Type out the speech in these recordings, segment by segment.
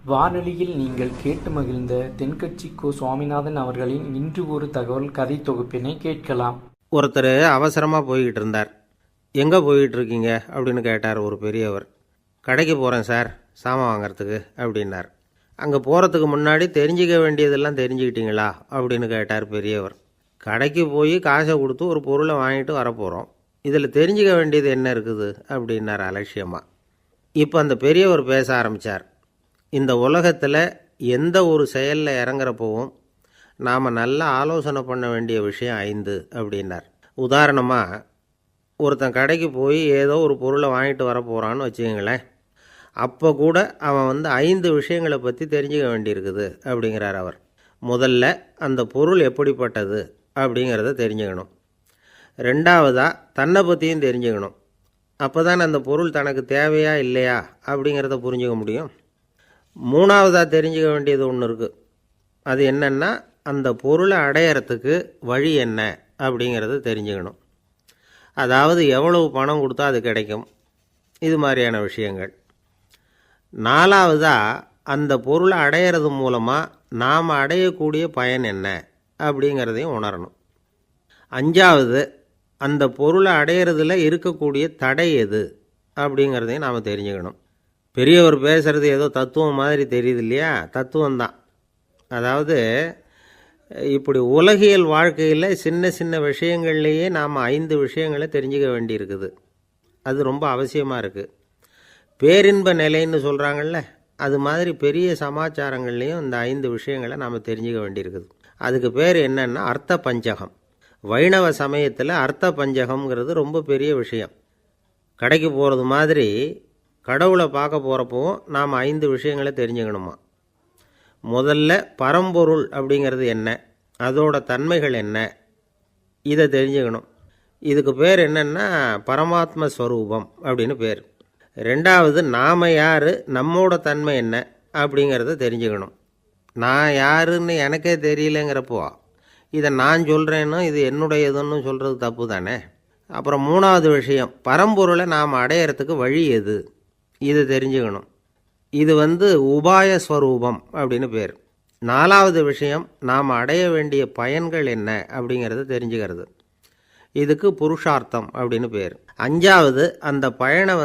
வானொலியில் நீங்கள் கேட்டு மகிழ்ந்த தென்கட்சி கோ. சுவாமிநாதன் அவர்களின் இன்று ஒரு தகவல் கதை தொகுப்பினை கேட்கலாம். ஒருத்தர் அவசரமாக போய்கிட்டு இருந்தார். எங்கே போய்கிட்டு இருக்கீங்க அப்படின்னு கேட்டார் ஒரு பெரியவர். கடைக்கு போகிறேன் சார், சாமான் வாங்கிறதுக்கு அப்படின்னார். அங்கே போகிறதுக்கு முன்னாடி தெரிஞ்சிக்க வேண்டியதெல்லாம் தெரிஞ்சுக்கிட்டீங்களா அப்படின்னு கேட்டார் பெரியவர். கடைக்கு போய் காசை கொடுத்து ஒரு பொருளை வாங்கிட்டு வரப்போகிறோம், இதில் தெரிஞ்சிக்க வேண்டியது என்ன இருக்குது அப்படின்னார் அலட்சியமாக. இப்போ அந்த பெரியவர் பேச ஆரம்பித்தார். இந்த உலகத்தில் எந்த ஒரு செயலில் இறங்குறப்பவும் நாம் நல்லா ஆலோசனை பண்ண வேண்டிய விஷயம் 5 அப்படின்னார். உதாரணமாக, ஒருத்தன் கடைக்கு போய் ஏதோ ஒரு பொருளை வாங்கிட்டு வர போகிறான்னு வச்சுக்கங்களேன். அப்போ கூட அவன் 5 விஷயங்களை பற்றி தெரிஞ்சுக்க வேண்டியிருக்குது அப்படிங்கிறார் அவர். முதல்ல அந்த பொருள் எப்படிப்பட்டது அப்படிங்கிறத தெரிஞ்சுக்கணும். ரெண்டாவதாக தன்னை பற்றியும் தெரிஞ்சுக்கணும். அப்போ தான் அந்த பொருள் தனக்கு தேவையா இல்லையா அப்படிங்கிறத புரிஞ்சுக்க முடியும். மூணாவதாக தெரிஞ்சுக்க வேண்டியது ஒன்று இருக்குது. அது என்னென்னா, அந்த பொருளை அடையிறதுக்கு வழி என்ன அப்படிங்கிறத தெரிஞ்சுக்கணும். அதாவது எவ்வளவு பணம் கொடுத்தா அது கிடைக்கும், இது மாதிரியான விஷயங்கள். நாலாவதாக அந்த பொருளை அடையிறது மூலமாக நாம் அடையக்கூடிய பயன் என்ன அப்படிங்கிறதையும் உணரணும். அஞ்சாவது, அந்த பொருளை அடையிறதுல இருக்கக்கூடிய தடை எது அப்படிங்கிறதையும் நாம் தெரிஞ்சுக்கணும். பெரியவர் பேசுகிறது ஏதோ தத்துவம் மாதிரி தெரியுது இல்லையா? தத்துவம்தான். அதாவது இப்படி உலகியல் வாழ்க்கையில் சின்ன சின்ன விஷயங்கள்லேயே நாம் 5 விஷயங்களை தெரிஞ்சுக்க வேண்டியிருக்குது. அது ரொம்ப அவசியமாக இருக்குது. பேரின்ப நிலைன்னு சொல்கிறாங்கள்ல, அது மாதிரி பெரிய சமாச்சாரங்கள்லேயும் இந்த 5 விஷயங்களை நாம் தெரிஞ்சுக்க வேண்டியிருக்குது. அதுக்கு பேர் என்னன்னா அர்த்த பஞ்சகம். வைணவ சமயத்தில் அர்த்த பஞ்சகம்ங்கிறது ரொம்ப பெரிய விஷயம். கடைக்கு போகிறது மாதிரி கடவுளை பார்க்க போகிறப்பவும் நாம் 5 விஷயங்களை தெரிஞ்சுக்கணுமா. முதல்ல பரம்பொருள் அப்படிங்கிறது என்ன, அதோட தன்மைகள் என்ன, இதை தெரிஞ்சுக்கணும். இதுக்கு பேர் என்னென்னா பரமாத்ம ஸ்வரூபம் அப்படின்னு பேர். ரெண்டாவது, நாம் யார், நம்மோட தன்மை என்ன அப்படிங்கிறத தெரிஞ்சுக்கணும். நான் யாருன்னு எனக்கே தெரியலங்கிறப்போ இதை நான் சொல்கிறேன்னு இது என்னுடையதுன்னு சொல்கிறது தப்பு தானே. அப்புறம் மூணாவது விஷயம், பரம்பொருளை நாம் அடையிறதுக்கு வழி எது, இதை தெரிஞ்சுக்கணும். இது உபாய ஸ்வரூபம் அப்படின்னு பேர். நாலாவது விஷயம், நாம் அடைய வேண்டிய பயன்கள் என்ன அப்படிங்கிறத தெரிஞ்சுக்கிறது. இதுக்கு புருஷார்த்தம் அப்படின்னு பேர். அஞ்சாவது, அந்த பயனை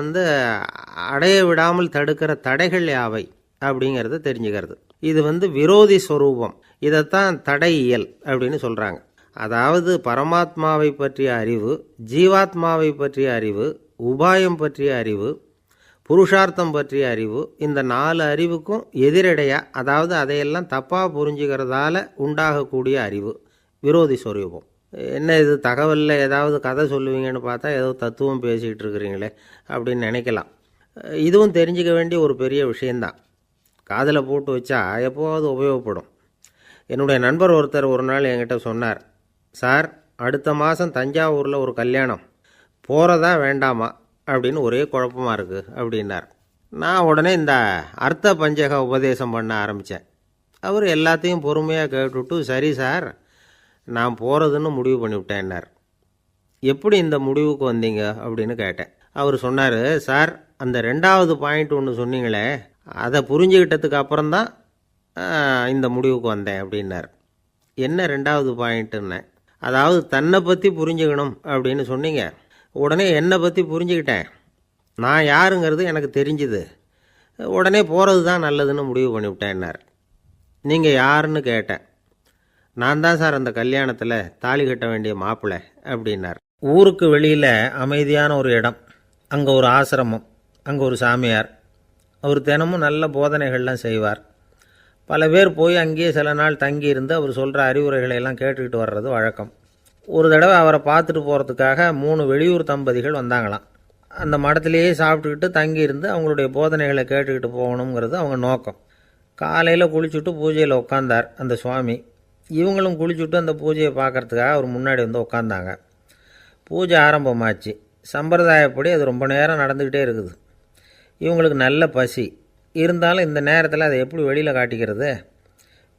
அடைய விடாமல் தடுக்கிற தடைகள் யாவை அப்படிங்கிறத தெரிஞ்சுக்கிறது. இது விரோதி ஸ்வரூபம். இதைத்தான் தடையியல் அப்படின்னு சொல்கிறாங்க. அதாவது பரமாத்மாவை பற்றிய அறிவு, ஜீவாத்மாவை பற்றிய அறிவு, உபாயம் பற்றிய அறிவு, புருஷார்த்தம் பற்றிய அறிவு, இந்த 4 அறிவுக்கும் எதிரடையாக, அதாவது அதையெல்லாம் தப்பாக புரிஞ்சுக்கிறதால உண்டாகக்கூடிய அறிவு விரோதி ஸ்வரூபம். என்ன இது தகவலில் ஏதாவது கதை சொல்லுவீங்கன்னு பார்த்தா ஏதோ தத்துவம் பேசிக்கிட்டு இருக்கிறீங்களே அப்படின்னு நினைக்கலாம். இதுவும் தெரிஞ்சிக்க வேண்டிய ஒரு பெரிய விஷயந்தான். காதில் போட்டு வச்சா எப்போவாவது உபயோகப்படும். என்னுடைய நண்பர் ஒருத்தர் ஒரு நாள் என்கிட்ட சொன்னார், சார், அடுத்த மாதம் தஞ்சாவூரில் ஒரு கல்யாணம், போகிறதா வேண்டாமா அப்படின்னு ஒரே குழப்பமாக இருக்குது அப்படின்னார். நான் உடனே இந்த அர்த்த பஞ்சக உபதேசம் பண்ண ஆரம்பித்தேன். அவர் எல்லாத்தையும் பொறுமையாக கேட்டுவிட்டு, சரி சார், நான் போகிறதுன்னு முடிவு பண்ணிவிட்டேன்னார். எப்படி இந்த முடிவுக்கு வந்தீங்க அப்படின்னு கேட்டேன். அவர் சொன்னார், சார், அந்த 2வது பாயிண்ட் ஒன்று சொன்னீங்களே, அதை புரிஞ்சுக்கிட்டதுக்கு அப்புறம்தான் இந்த முடிவுக்கு வந்தேன் அப்படின்னார். என்ன 2வது பாயிண்ட்டுன்னு? அதாவது தன்னை பற்றி புரிஞ்சுக்கணும் அப்படின்னு சொன்னீங்க. உடனே என்னை பற்றி புரிஞ்சுக்கிட்டேன், நான் யாருங்கிறது எனக்கு தெரிஞ்சுது, உடனே போகிறது தான் நல்லதுன்னு முடிவு பண்ணிவிட்டேன்னார். நீங்கள் யாருன்னு கேட்டேன். நான் தான் சார் அந்த கல்யாணத்தில் தாலி கட்ட வேண்டிய மாப்பிள்ளை அப்படின்னார். ஊருக்கு வெளியில் அமைதியான ஒரு இடம், அங்கே ஒரு ஆசிரமம், அங்கே ஒரு சாமியார். அவர் தினமும் நல்ல போதனைகள்லாம் செய்வார். பல பேர் போய் அங்கேயே சில நாள் தங்கி இருந்து அவர் சொல்கிற அறிவுரைகளை எல்லாம் கேட்டுக்கிட்டு வர்றது வழக்கம். ஒரு தடவை அவரை பார்த்துட்டு போகிறதுக்காக 3 வெளியூர் தம்பதிகள் வந்தாங்களாம். அந்த மடத்திலேயே சாப்பிட்டுக்கிட்டு தங்கியிருந்து அவங்களுடைய போதனைகளை கேட்டுக்கிட்டு போகணுங்கிறது அவங்க நோக்கம். காலையில் குளிச்சுட்டு பூஜையில் உட்காந்தார் அந்த சுவாமி. இவங்களும் குளிச்சுட்டு அந்த பூஜையை பார்க்குறதுக்காக அவர் முன்னாடி உட்காந்தாங்க. பூஜை ஆரம்பமாச்சு. சம்பிரதாயப்படி அது ரொம்ப நேரம் நடந்துக்கிட்டே இருக்குது. இவங்களுக்கு நல்ல பசி இருந்தாலும் இந்த நேரத்தில் அதை எப்படி வெளியில் காட்டிக்கிறது?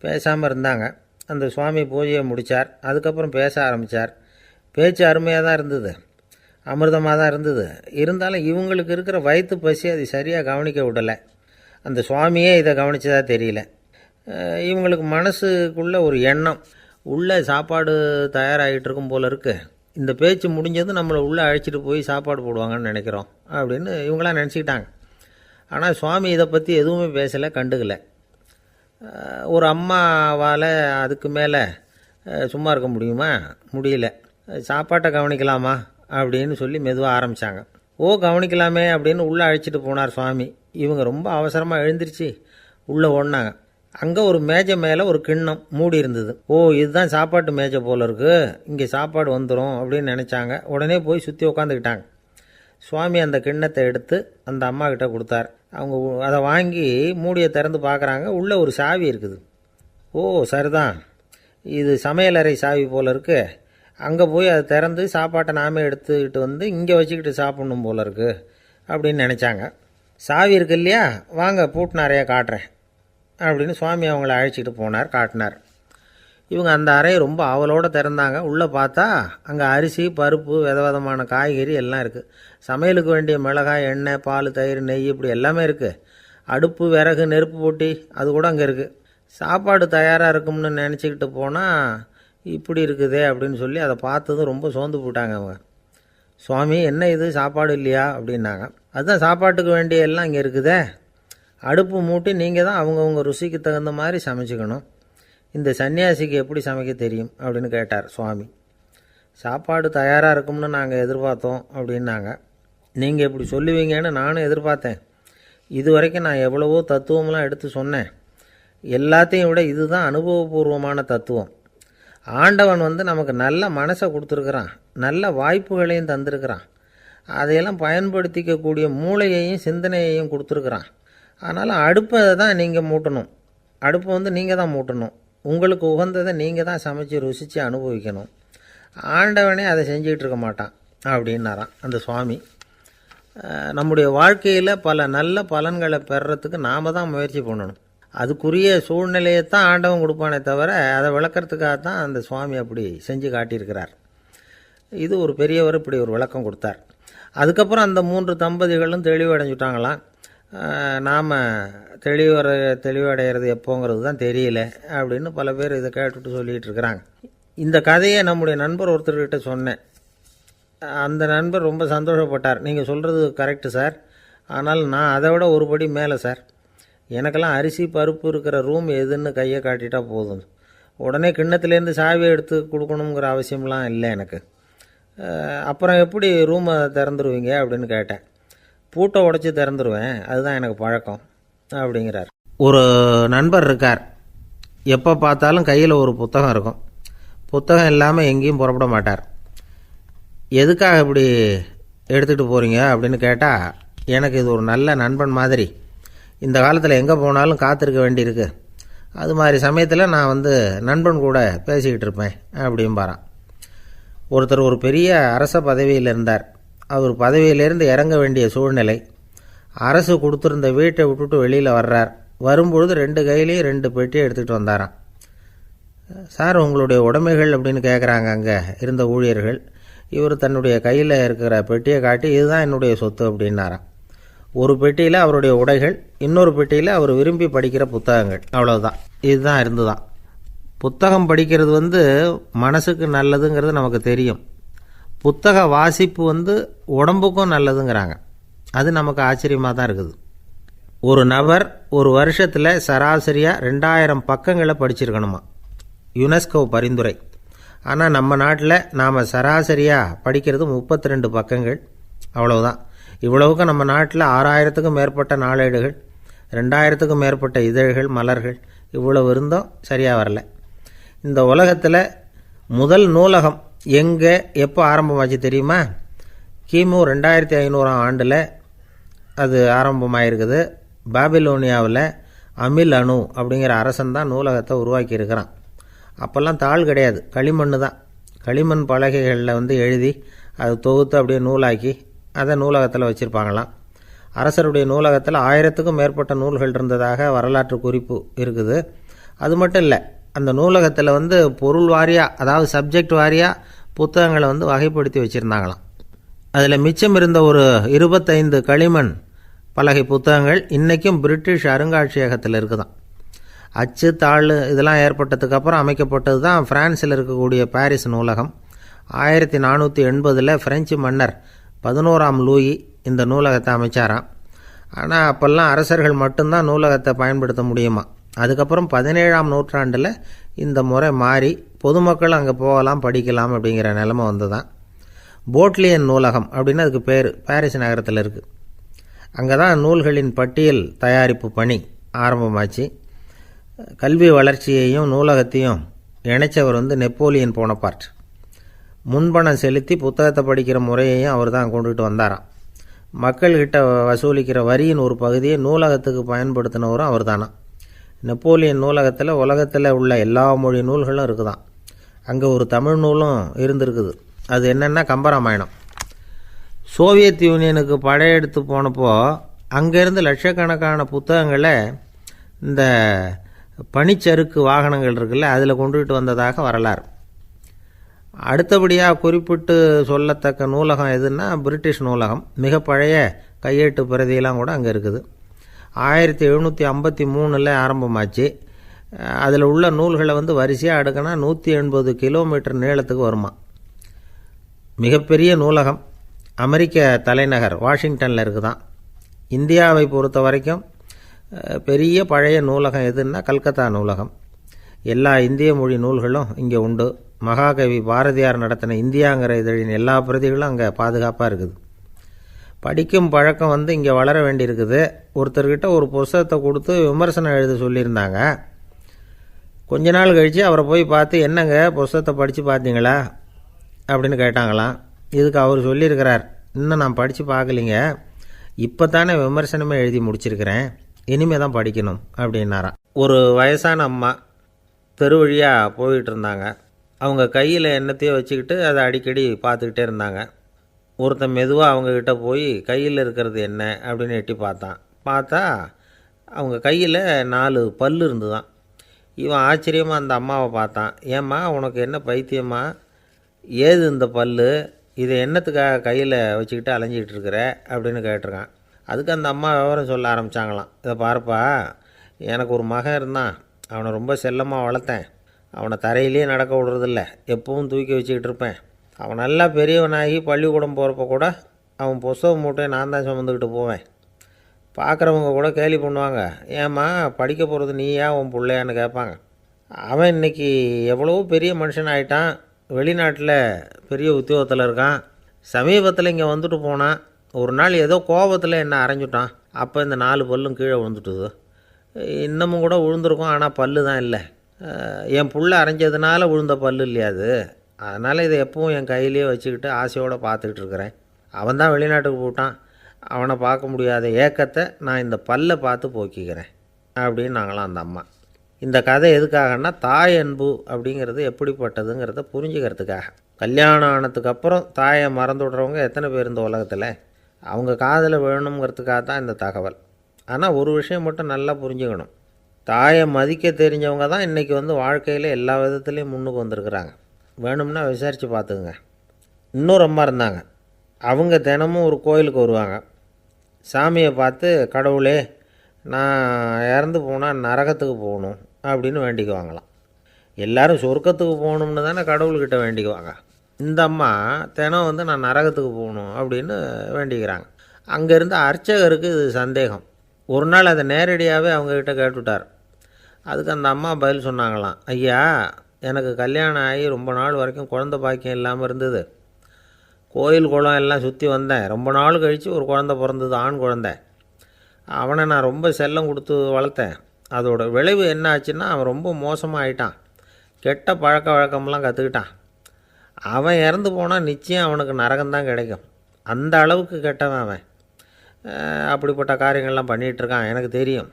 பேசாமல் இருந்தாங்க. அந்த சுவாமி பூஜையை முடித்தார். அதுக்கப்புறம் பேச ஆரம்பித்தார். பேச்சு அருமையாக தான் இருந்தது, அமிர்தமாக தான் இருந்தது. இருந்தாலும் இவங்களுக்கு இருக்கிற வயிற்று பசி அது சரியாக கவனிக்க விடலை. அந்த சுவாமியே இதை கவனிச்சதா தெரியல. இவங்களுக்கு மனசுக்குள்ளே ஒரு எண்ணம், உள்ளே சாப்பாடு தயாராகிட்டு இருக்கும் போல இருக்கு, இந்த பேச்சு முடிஞ்சதும் நம்மளை உள்ளே அழைச்சிட்டு போய் சாப்பாடு போடுவாங்கன்னு நினைக்கிறோம் அப்படின்னு இவங்களாம் நினச்சிக்கிட்டாங்க. ஆனால் சுவாமி இதை பற்றி எதுவுமே பேசலை, கண்டுக்கலை. ஒரு அம்மாவால் அதுக்கு மேலே சும்மா இருக்க முடியுமா? முடியல. சாப்பாட்டை கவனிக்கலாமா அப்படின்னு சொல்லி மெதுவாக ஆரம்பித்தாங்க. கவனிக்கலாமே அப்படின்னு உள்ளே அழைச்சிட்டு போனார் சுவாமி. இவங்க ரொம்ப அவசரமாக எழுந்திரிச்சு உள்ளே ஓடினாங்க. அங்கே ஒரு மேஜை மேலே ஒரு கிண்ணம் மூடி இருந்தது. இதுதான் சாப்பாட்டு மேஜை போல இருக்கு, இங்கே சாப்பாடு வந்துடும் அப்படின்னு நினச்சாங்க. உடனே போய் சுற்றி உக்காந்துக்கிட்டாங்க. சுவாமி அந்த கிண்ணத்தை எடுத்து அந்த அம்மா கிட்ட கொடுத்தார். அவங்க அதை வாங்கி மூடியை திறந்து பார்க்குறாங்க. உள்ளே ஒரு சாவி இருக்குது. சரிதான், இது சமையலறை சாவி போல இருக்கு, அங்கே போய் அதை திறந்து சாப்பாட்டை நாமே எடுத்துக்கிட்டு வந்து இங்கே வச்சுக்கிட்டு சாப்பிட்ணும் போல இருக்கு அப்படின்னு நினச்சாங்க. சாவி இருக்கு இல்லையா, வாங்க பூட்டு நிறையா காட்டுறேன் அப்படின்னு சுவாமி அவங்கள அழைச்சிட்டு போனார், காட்டினார். இவங்க அந்த அறையை ரொம்ப ஆவலோடு திறந்தாங்க. உள்ளே பார்த்தா அங்கே அரிசி, பருப்பு, விதவிதமான காய்கறி எல்லாம் இருக்குது. சமையலுக்கு வேண்டிய மிளகாய், எண்ணெய், பால், தயிர், நெய் இப்படி எல்லாமே இருக்குது. அடுப்பு, விறகு, நெருப்பு போட்டி அது கூட அங்கே இருக்குது. சாப்பாடு தயாராக இருக்கும்னு நினச்சிக்கிட்டு போனால் இப்படி இருக்குதே அப்படின்னு சொல்லி அதை பார்த்ததும் ரொம்ப சோர்ந்து போட்டாங்க அவங்க. சுவாமி, என்ன இது சாப்பாடு இல்லையா அப்படின்னாங்க. அதுதான் சாப்பாட்டுக்கு வேண்டிய எல்லாம் இங்கே இருக்குதே, அடுப்பு மூட்டி நீங்கள் தான் அவங்கவுங்க ருசிக்கு தகுந்த மாதிரி சமைச்சிக்கணும், இந்த சன்னியாசிக்கு எப்படி சமைக்க தெரியும் அப்படின்னு கேட்டார் சுவாமி. சாப்பாடு தயாராக இருக்கும்னு நாங்கள் எதிர்பார்த்தோம் அப்படின்னாங்க. நீங்கள் இப்படி சொல்லுவீங்கன்னு நானும் எதிர்பார்த்தேன். இது வரைக்கும் நான் எவ்வளவோ தத்துவம்லாம் எடுத்து சொன்னேன். எல்லாத்தையும் விட இதுதான் அனுபவபூர்வமான தத்துவம். ஆண்டவன் நமக்கு நல்ல மனசை கொடுத்துருக்குறான், நல்ல வாய்ப்புகளையும் தந்திருக்கிறான், அதையெல்லாம் பயன்படுத்திக்கக்கூடிய மூளையையும் சிந்தனையையும் கொடுத்துருக்குறான். அதனால் அடுப்பை தான் நீங்கள் மூட்டணும், அடுப்பை நீங்கள் தான் மூட்டணும், உங்களுக்கு உகந்ததை நீங்கள் தான் சமைச்சு ருசித்து அனுபவிக்கணும். ஆண்டவனே அதை செஞ்சுக்கிட்டு இருக்க மாட்டான் அப்படின்னாராம் அந்த சுவாமி. நம்முடைய வாழ்க்கையில் பல நல்ல பலன்களை பெறுறதுக்கு நாம் தான் முயற்சி பண்ணணும். அதுக்குரிய சூழ்நிலையை தான் ஆண்டவன் கொடுப்பானே தவிர அதை விளக்கிறதுக்காக தான் அந்த சுவாமி அப்படி செஞ்சு காட்டியிருக்கிறார். இது ஒரு பெரியவர் இப்படி ஒரு விளக்கம் கொடுத்தார். அதுக்கப்புறம் அந்த 3 தம்பதிகளும் தெளிவடைஞ்சுட்டாங்களாம். நாம் தெளிவடைகிறது எப்போங்கிறது தான் தெரியல அப்படின்னு பல பேர் இதை கேட்டுட்டு சொல்லிகிட்டு இருக்கிறாங்க. இந்த கதையை நம்முடைய நண்பர் ஒருத்தர்கிட்ட சொன்னேன். அந்த நண்பர் ரொம்ப சந்தோஷப்பட்டார். நீங்கள் சொல்கிறது கரெக்டு சார், ஆனால் நான் அதை விட ஒரு படி மேலே சார். எனக்கெல்லாம் அரிசி, பருப்பு இருக்கிற ரூம் எதுன்னு கையை காட்டிட்டா போதும், உடனே கிண்ணத்துலேருந்து சாவியை எடுத்து கொடுக்கணுங்கிற அவசியம்லாம் இல்லை எனக்கு. அப்புறம் எப்படி ரூமை திறந்துருவீங்க அப்படின்னு கேட்டேன். பூட்டை உடச்சி திறந்துருவேன், அதுதான் எனக்கு பழக்கம் அப்படிங்கிறார். ஒரு நண்பர் இருக்கார், எப்போ பார்த்தாலும் கையில் ஒரு புத்தகம் இருக்கும், புத்தகம் இல்லாமல் எங்கேயும் புறப்பட மாட்டார். எதுக்காக இப்படி எடுத்துகிட்டு போகிறீங்க அப்படின்னு கேட்டால், எனக்கு இது ஒரு நல்ல நண்பன் மாதிரி, இந்த காலத்தில் எங்கே போனாலும் காத்திருக்க வேண்டியிருக்கு, அது மாதிரி சமயத்தில் நான் நண்பன் கூட பேசிக்கிட்டு இருப்பேன் அப்படிம்பாரான். ஒருத்தர் ஒரு பெரிய அரச பதவியில் இருந்தார். அவர் பதவியிலேருந்து இறங்க வேண்டிய சூழ்நிலை. அரசு கொடுத்துருந்த வீட்டை விட்டுட்டு வெளியில் வர்றார். வரும்பொழுது 2 கையிலையும் 2 பெட்டியை எடுத்துகிட்டு வந்தாராம். சார், உங்களுடைய உடைமைகள் அப்படின்னு கேட்குறாங்க அங்கே இருந்த ஊழியர்கள். இவர் தன்னுடைய கையில் இருக்கிற பெட்டியை காட்டி, இதுதான் என்னுடைய சொத்து அப்படின்னாராம். ஒரு பெட்டியில் அவருடைய உடைகள், இன்னொரு பெட்டியில் அவர் விரும்பி படிக்கிற புத்தகங்கள், அவ்வளவுதான். இதுதான் இருந்துதான். புத்தகம் படிக்கிறது மனசுக்கு நல்லதுங்கிறது நமக்கு தெரியும். புத்தக வாசிப்பு உடம்புக்கும் நல்லதுங்கிறாங்க. அது நமக்கு ஆச்சரியமாக தான் இருக்குது. ஒரு நபர் ஒரு வருஷத்தில் சராசரியாக 2000 பக்கங்களை படிச்சிருக்கணுமா, யுனெஸ்கோ பரிந்துரை. ஆனால் நம்ம நாட்டில் நாம் சராசரியாக படிக்கிறது 32 பக்கங்கள், அவ்வளவுதான். இவ்வளவுக்கு நம்ம நாட்டில் 6000த்துக்கும் மேற்பட்ட நாளேடுகள், 2000த்துக்கும் மேற்பட்ட இதழ்கள், மலர்கள், இவ்வளவு இருந்தும் சரியாக வரல. இந்த உலகத்தில் முதல் நூலகம் எங்கே எப்போ ஆரம்பமாச்சு தெரியுமா? கிமு 2500ஆம் ஆண்டில் அது ஆரம்பமாயிருக்குது. பாபிலோனியாவில் அமில் அணு அப்படிங்கிற அரசன் தான் நூலகத்தை உருவாக்கியிருக்கிறான். அப்போல்லாம் தாள் கிடையாது, களிமண் தான். களிமண் பலகைகளில் எழுதி அது தொகுத்து அப்படியே நூலாக்கி அதை நூலகத்தில் வச்சுருப்பாங்களாம். அரசருடைய நூலகத்தில் 1000த்துக்கும் மேற்பட்ட நூல்கள் இருந்ததாக வரலாற்று குறிப்பு இருக்குது. அது மட்டும் இல்லை, அந்த நூலகத்தில் பொருள் வாரியாக, அதாவது சப்ஜெக்ட் வாரியாக புத்தகங்களை வகைப்படுத்தி வச்சுருந்தாங்களாம். அதில் மிச்சம் இருந்த ஒரு 25 களிமண் பலகை புத்தகங்கள் இன்றைக்கும் பிரிட்டிஷ் அருங்காட்சியகத்தில் இருக்குதான். அச்சு தாள் இதெல்லாம் ஏற்பட்டதுக்கப்புறம் அமைக்கப்பட்டது தான் பிரான்சில் இருக்கக்கூடிய பாரிஸ் நூலகம். 1480 பிரெஞ்சு மன்னர் 11ஆம் லூயி இந்த நூலகத்தை அமைச்சாராம். ஆனால் அப்போல்லாம் அரசர்கள் மட்டும்தான் நூலகத்தை பயன்படுத்த முடியுமா. அதுக்கப்புறம் 17ஆம் நூற்றாண்டில் இந்த முறை மாறி பொதுமக்கள் அங்கே போகலாம், படிக்கலாம் அப்படிங்கிற நிலைமை வந்து தான் போட்லியன் நூலகம் அப்படின்னு அதுக்கு பேர் பாரிஸ் நகரத்தில் இருக்குது. அங்கே தான் நூல்களின் பட்டியல் தயாரிப்பு பணி ஆரம்பமாச்சு. கல்வி வளர்ச்சியையும் நூலகத்தையும் இணைச்சவர் வந்து நெப்போலியன் போனபார்ட். முன்பணம் செலுத்தி புத்தகத்தை படிக்கிற முறையையும் அவர் தான் கொண்டுகிட்டு வந்தாராம். மக்கள்கிட்ட வசூலிக்கிற வரியின் ஒரு பகுதியை நூலகத்துக்கு பயன்படுத்தினவரும் அவர் தானா. நெப்போலியன் நூலகத்தில் உலகத்தில் உள்ள எல்லா மொழி நூல்களும் இருக்குதான். அங்கே ஒரு தமிழ் நூலும் இருந்திருக்குது. அது என்னென்னா கம்பராமாயணம். சோவியத் யூனியனுக்கு படையெடுத்து போனப்போ அங்கேருந்து லட்சக்கணக்கான புத்தகங்களை இந்த பனிச்சறுக்கு வாகனங்கள் இருக்குல்ல அதில் கொண்டுகிட்டு வந்ததாக வரலாறு. அடுத்தபடியாக குறிப்பிட்டு சொல்லத்தக்க நூலகம் எதுன்னா பிரிட்டிஷ் நூலகம். மிக பழைய கையெழுத்து பிரதியெல்லாம் கூட அங்கே இருக்குது. 1753 ஆரம்பமாச்சு. அதில் உள்ள நூல்களை வந்து வரிசையாக அடுக்கினா 180 கிலோமீட்டர் நீளத்துக்கு வருமா. மிகப்பெரிய நூலகம் அமெரிக்க தலைநகர் வாஷிங்டனில் இருக்குதான். இந்தியாவை பொறுத்த வரைக்கும் பெரிய பழைய நூலகம் எதுன்னா கல்கத்தா நூலகம். எல்லா இந்திய மொழி நூல்களும் இங்கே உண்டு. மகாகவி பாரதியார் நடத்தின இந்தியாங்கிற இதழின் எல்லா பிரதிகளும் அங்கே பாதுகாப்பாக இருக்குது. படிக்கும் பழக்கம் வந்து இங்கே வளர வேண்டியிருக்குது. ஒருத்தர்கிட்ட ஒரு புஸ்தகத்தை கொடுத்து விமர்சனம் எழுத சொல்லியிருந்தாங்க. கொஞ்ச நாள் கழித்து அவரை போய் பார்த்து என்னங்க புஸ்தகத்தை படித்து பார்த்தீங்களா அப்படின்னு கேட்டாங்களாம். இதுக்கு அவர் சொல்லியிருக்கிறார், இன்னும் நான் படித்து பார்க்கலிங்க, இப்போ தானே விமர்சனமே எழுதி முடிச்சிருக்கிறேன், இனிமே தான் படிக்கணும் அப்படின்னாராம். ஒரு வயசான அம்மா தெரு வழியாக போயிட்டு இருந்தாங்க. அவங்க கையில் என்னத்தையோ வச்சுக்கிட்டு அதை அடிக்கடி பார்த்துக்கிட்டே இருந்தாங்க. ஒருத்தன் மெதுவாக அவங்கக்கிட்ட போய் கையில் இருக்கிறது என்ன அப்படின்னு எட்டி பார்த்தா அவங்க கையில் 4 பல் இருந்துதான். இவன் ஆச்சரியமாக அந்த அம்மாவை பார்த்தான். ஏம்மா உனக்கு என்ன பைத்தியமா, ஏது இந்த பல், இதை என்னத்துக்காக கையில் வச்சுக்கிட்டு அலைஞ்சிக்கிட்டு இருக்கிற அப்படின்னு கேட்டிருக்கான். அதுக்கு அந்த அம்மா விவரம் சொல்ல ஆரம்பித்தாங்களாம். இதை பாருப்பா, எனக்கு ஒரு மகன் இருந்தான், அவனை ரொம்ப செல்லமாக வளர்த்தேன். அவனை தரையிலே நடக்க விடுறதில்ல, எப்பவும் தூக்கி வச்சுக்கிட்டு இருப்பேன். அவன் நல்லா பெரியவனாகி பள்ளிக்கூடம் போகிறப்ப கூட அவன் புஸ்தக மூட்டையை நான் தான் சுமந்துக்கிட்டு போவேன். பார்க்குறவங்க கூட கேலி பண்ணுவாங்க, ஏம்மா படிக்க போகிறது நீயா உன் பிள்ளையான்னு கேட்பாங்க. அவன் இன்றைக்கி எவ்வளோ பெரிய மனுஷன் ஆகிட்டான், வெளிநாட்டில் பெரிய உத்தியோகத்தில் இருக்கான். சமீபத்தில் இங்கே வந்துட்டு போனான். ஒரு நாள் ஏதோ கோபத்தில் என்ன அரைஞ்சுட்டான். அப்போ இந்த 4 பல்லும் கீழே விழுந்துட்டுது. இன்னமும் கூட விழுந்திருக்கும், ஆனால் பல்லு தான் இல்லை. என் புள்ள அரைஞ்சதுனால விழுந்த பல்லு இல்லையா அது, அதனால் இதை எப்பவும் என் கையிலேயே வச்சுக்கிட்டு ஆசையோடு பார்த்துக்கிட்டு இருக்கிறேன். அவன் தான் வெளிநாட்டுக்கு போட்டான், அவனை பார்க்க முடியாத ஏக்கத்தை நான் இந்த பல்லை பார்த்து போக்கிக்கிறேன் அப்படின்னு நாங்களாம் அந்த அம்மா. இந்த கதை எதுக்காகன்னா தாய் அன்பு அப்படிங்கிறது எப்படிப்பட்டதுங்கிறத புரிஞ்சுக்கிறதுக்காக. கல்யாணம் ஆனதுக்கப்புறம் தாயை மறந்து விட்றவங்க எத்தனை பேர் இந்த உலகத்தில், அவங்க காதில் வேணுங்கிறதுக்காக தான் இந்த தகவல். ஆனால் ஒரு விஷயம் மட்டும் நல்லா புரிஞ்சுக்கணும், தாயை மதிக்க தெரிஞ்சவங்க தான் இன்றைக்கி வந்து வாழ்க்கையில் எல்லா விதத்துலேயும் முன்னுக்கு வந்திருக்கிறாங்க. வேணும்னா விசாரித்து பார்த்துக்குங்க. இன்னொரு அம்மா இருந்தாங்க. அவங்க தினமும் ஒரு கோயிலுக்கு வருவாங்க. சாமியை பார்த்து, கடவுளே நான் இறந்து போனால் நரகத்துக்கு போகணும் அப்படின்னு வேண்டிக்குவாங்களாம். எல்லோரும் சொர்க்கத்துக்கு போகணும்னு தானே கடவுள்கிட்ட வேண்டிக்குவாங்க. இந்த அம்மா தினம் வந்து நான் நரகத்துக்கு போகணும் அப்படின்னு வேண்டிக்கிறாங்க. அங்கேருந்து அர்ச்சகருக்கு இது சந்தேகம். ஒரு நாள் அதை நேரடியாகவே அவங்கக்கிட்ட கேட்டுவிட்டார். அதுக்கு அந்த அம்மா பதில் சொன்னாங்களாம், ஐயா எனக்கு கல்யாணம் ஆகி ரொம்ப நாள் வரைக்கும் குழந்தை பாக்கியம் இல்லாமல் இருந்தது. கோயில் குளம் எல்லாம் சுற்றி வந்தேன். ரொம்ப நாள் கழித்து ஒரு குழந்தை பிறந்தது, ஆண் குழந்தை. அவனை நான் ரொம்ப செல்லம் கொடுத்து வளர்த்தேன். அதோட விளைவு என்ன ஆச்சுன்னா அவன் ரொம்ப மோசமாக ஆகிட்டான். கெட்ட பழக்க வழக்கம்லாம் கற்றுக்கிட்டான். அவன் இறந்து போனால் நிச்சயம் அவனுக்கு நரகம்தான் கிடைக்கும். அந்த அளவுக்கு கெட்டவன் அவன். அப்படிப்பட்ட காரியங்கள்லாம் பண்ணிகிட்ருக்கான், எனக்கு தெரியும்.